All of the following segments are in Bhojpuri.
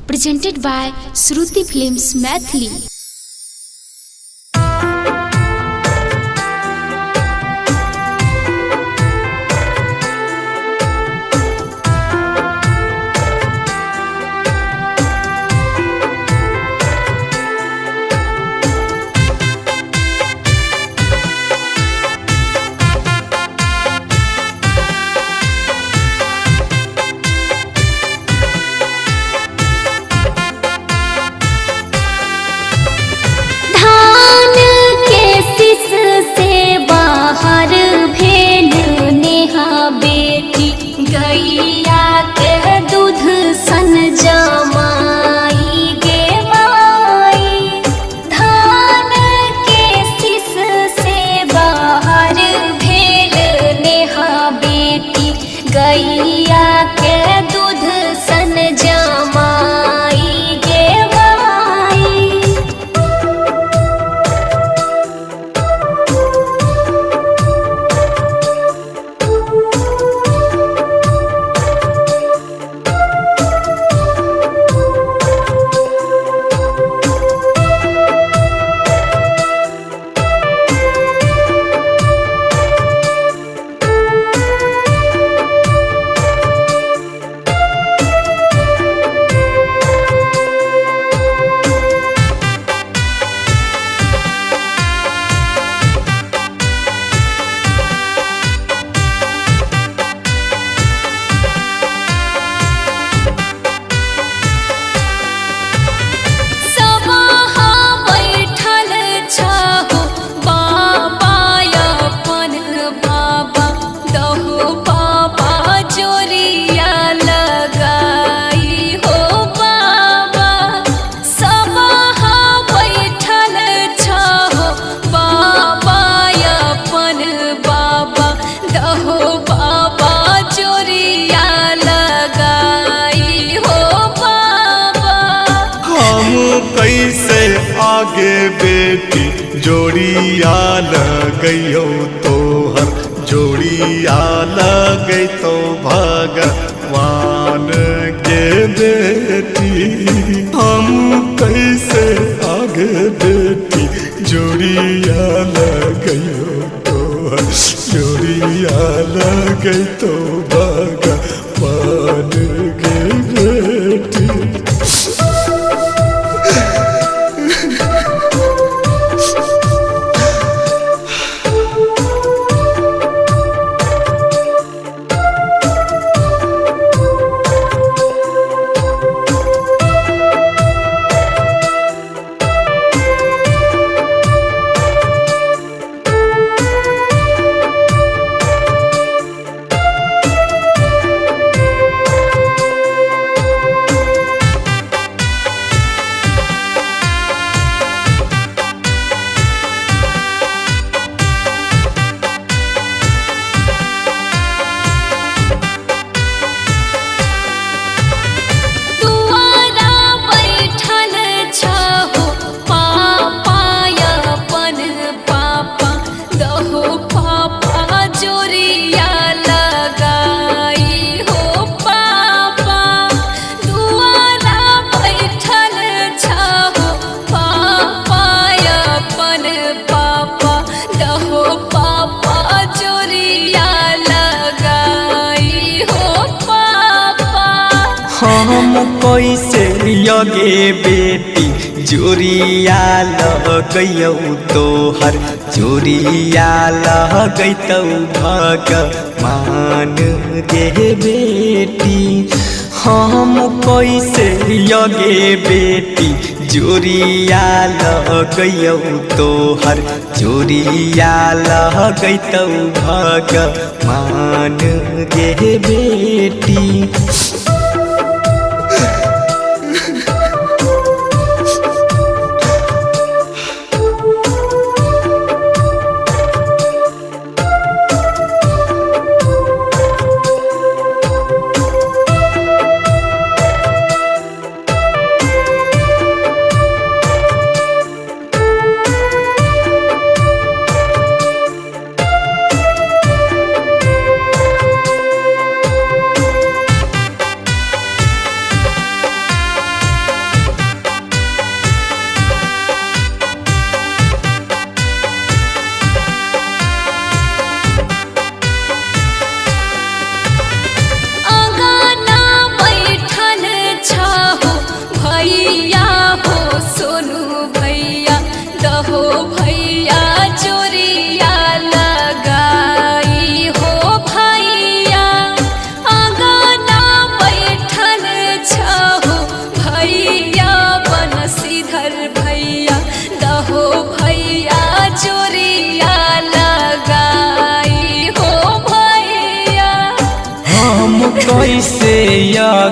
presented by Shruti Films Maithili. आगे बेटी जोड़िया लगइयो तोहर जोड़िया लगई तो भगवान के बेटी हम कैसे आगे बेटी जोड़िया लगइयो तोहर जोड़िया लगई तो भगवान के बेटी। हम कैसे यगे बेटी जोड़िया लगइयो तोहर जोड़िया लगइतौ भगवान गे बेटी। हम कैसे यगे बेटी जोड़िया लगइयो तोहर जोड़िया लगइतौ भगवान गे बेटी।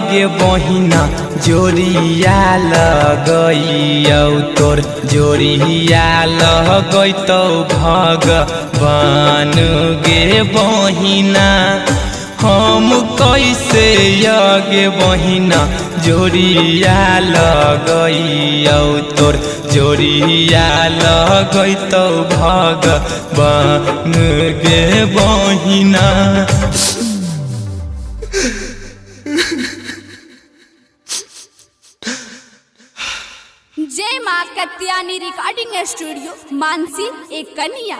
यगे बहिना जोड़िया लगैयौ तोर जोड़िया लगैतौ भगवान गे बहिना हम कैसे यगे बहिना जोड़िया लगैयौ तोर जोड़िया लगैतौ भगवान गे बहिना। जय माँ कत्यानी रिकॉर्डिंग स्टूडियो मानसी एक कन्या।